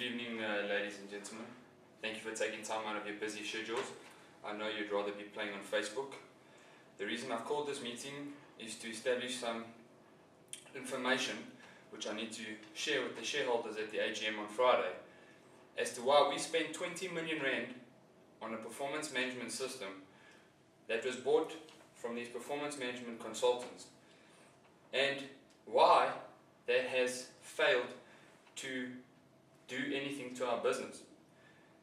Good evening, ladies and gentlemen. Thank you for taking time out of your busy schedules. I know you'd rather be playing on Facebook. The reason I've called this meeting is to establish some information which I need to share with the shareholders at the AGM on Friday as to why we spent 20 million rand on a performance management system that was bought from these performance management consultants, and why that has failed to do anything to our business.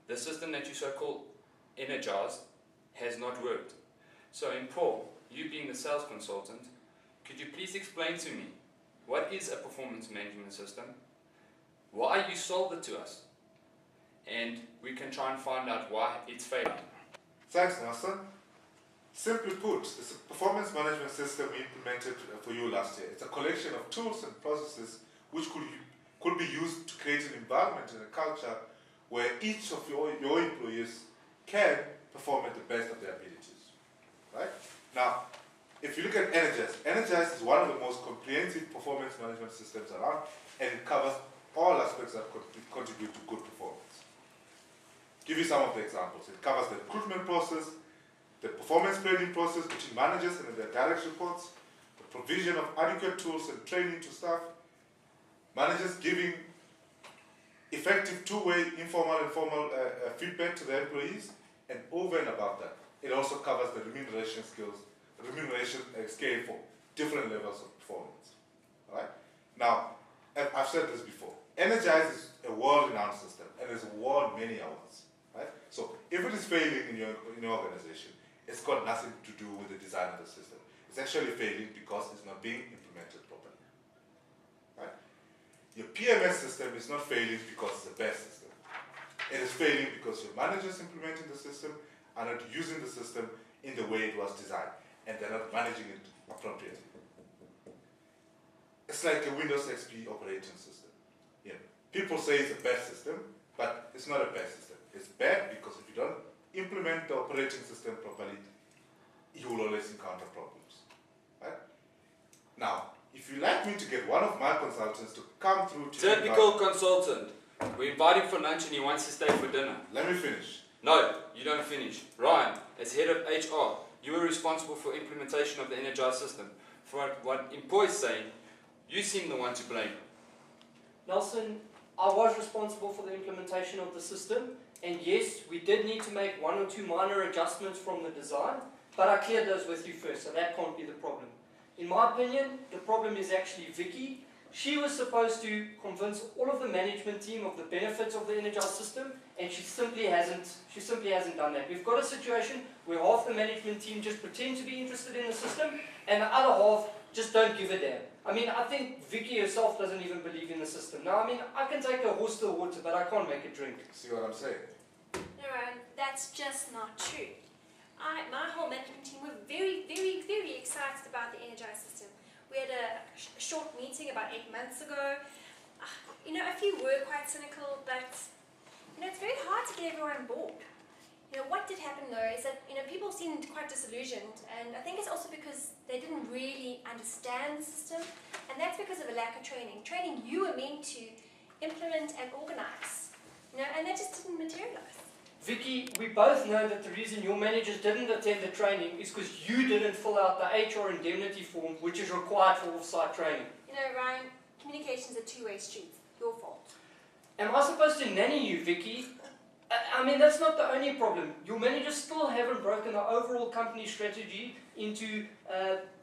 The system that you so-called energized has not worked. So Mpho, you being the sales consultant, could you please explain to me what is a performance management system, why you sold it to us, and we can try and find out why it's failing. Thanks, Nelson. Simply put, it's a performance management system we implemented for you last year. It's a collection of tools and processes which could be used to create an environment and a culture where each of your employees can perform at the best of their abilities. Right? Now, if you look at Energize is one of the most comprehensive performance management systems around, and it covers all aspects that contribute to good performance. Give you some of the examples. It covers the recruitment process, the performance planning process between managers and their direct reports, the provision of adequate tools and training to staff, managers giving effective two-way informal and formal feedback to their employees, and over and above that, it also covers the remuneration scale for different levels of performance. All right? Now, I've said this before, Energize is a world-renowned system and has won many awards. Right? So if it is failing in your organization, it's got nothing to do with the design of the system. It's actually failing because it's not being implemented properly. Right? Your PMS system is not failing because it's the best system. It is failing because your managers implementing the system are not using the system in the way it was designed, and they're not managing it appropriately. It's like a Windows XP operating system. Yeah. People say it's the best system, but it's not a best system. It's bad because if you don't implement the operating system properly, you will always encounter problems. Right? Now, if you'd like me to get one of my consultants to come through to Typical consultant. We invite him for lunch and he wants to stay for dinner. Let me finish. No, you don't finish. Ryan, as head of HR, you were responsible for implementation of the Energize system. For what Mpho is saying, you seem the one to blame. Nelson, I was responsible for the implementation of the system, and yes, we did need to make one or two minor adjustments from the design, but I cleared those with you first, so that can't be the problem. In my opinion, the problem is actually Viki. She was supposed to convince all of the management team of the benefits of the Energize system, and she simply hasn't done that. We've got a situation where half the management team just pretend to be interested in the system, and the other half just don't give a damn. I mean, I think Viki herself doesn't even believe in the system. Now, I mean, I can take a horse to the water, but I can't make it drink. See what I'm saying? No, Ryan, that's just not true. My whole management team were very, very, very excited about the Energize system. We had a short meeting about 8 months ago. A few were quite cynical, but it's very hard to get everyone on board. What did happen though is that people seemed quite disillusioned, and I think it's also because they didn't really understand the system, and that's because of a lack of training. Training you were meant to implement and organize, and that just didn't materialize. Viki, we both know that the reason your managers didn't attend the training is because you didn't fill out the HR indemnity form, which is required for off-site training. Ryan, communication's a two-way street. Your fault. Am I supposed to nanny you, Viki? I mean, that's not the only problem. Your managers still haven't broken the overall company strategy into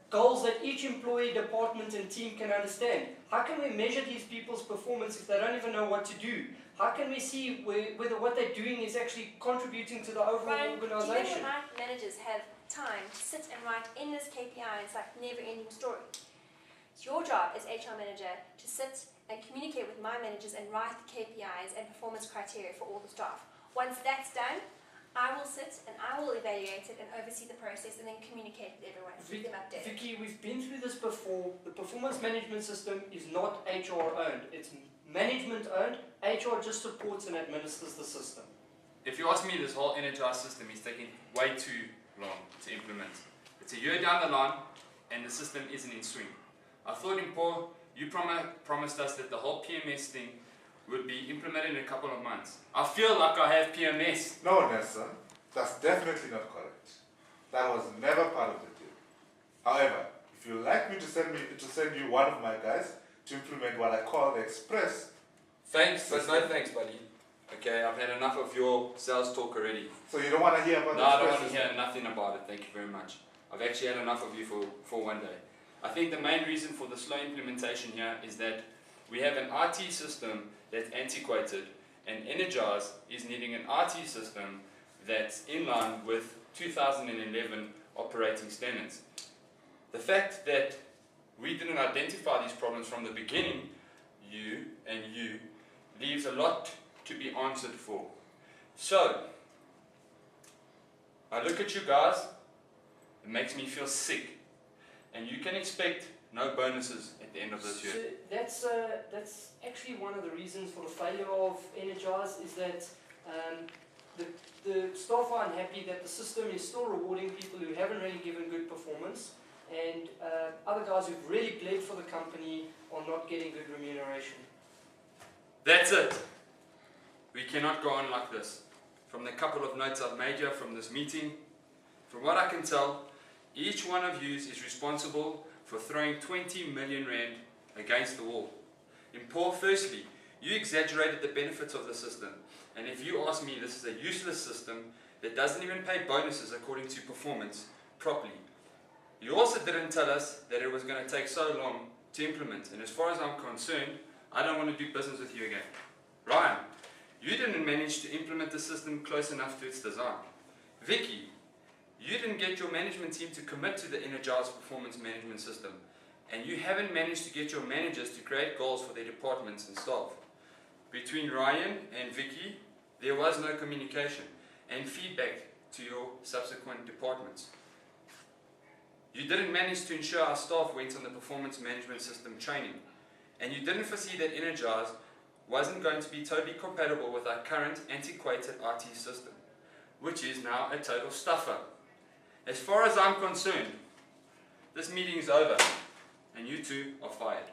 goals that each employee, department and team can understand. How can we measure these people's performance if they don't even know what to do? How can we see whether what they're doing is actually contributing to the overall organisation? Do you think my managers have time to sit and write endless KPIs like never-ending story? It's your job as HR manager to sit and communicate with my managers and write the KPIs and performance criteria for all the staff. Once that's done, I will sit and I will evaluate it and oversee the process and then communicate with everyone, keep them updated. Viki, we've been through this before. The performance management system is not HR owned. It's management owned. HR just supports and administers the system. If you ask me, this whole Energize system is taking way too long to implement. It's a year down the line and the system isn't in swing. I thought, Mpho, you promised us that the whole PMS thing would be implemented in a couple of months. I feel like I have PMS. No, Nelson, that's definitely not correct. That was never part of the deal. However, if you'd like me to send you one of my guys to implement what I call the express. Thanks, but no thanks, buddy. Okay, I've had enough of your sales talk already. So you don't want to hear about No, the I don't express want to system? hear nothing about it. Thank you very much. I've actually had enough of you for one day. I think the main reason for the slow implementation here is that we have an IT system that's antiquated, and Energize is needing an IT system that's in line with 2011 operating standards. The fact that we didn't identify these problems from the beginning, you, leaves a lot to be answered for. So, I look at you guys, it makes me feel sick, and you can expect no bonuses at the end of this year. So that's actually one of the reasons for the failure of Energize, is that the staff are unhappy that the system is still rewarding people who haven't really given good performance, and other guys who've really bled for the company are not getting good remuneration. That's it. We cannot go on like this. From the couple of notes I've made here from this meeting, from what I can tell, each one of you is responsible for throwing 20 million rand against the wall. Mpho, firstly, you exaggerated the benefits of the system, and if you ask me, this is a useless system that doesn't even pay bonuses according to performance properly. You also didn't tell us that it was going to take so long to implement, and as far as I'm concerned, I don't want to do business with you again. Ryan, you didn't manage to implement the system close enough to its design. Viki, you didn't get your management team to commit to the Energize performance management system, and you haven't managed to get your managers to create goals for their departments and staff. Between Ryan and Viki, there was no communication and feedback to your subsequent departments. You didn't manage to ensure our staff went on the performance management system training, and you didn't foresee that Energize wasn't going to be totally compatible with our current antiquated IT system, which is now a total stuffer. As far as I'm concerned, this meeting is over, and you two are fired.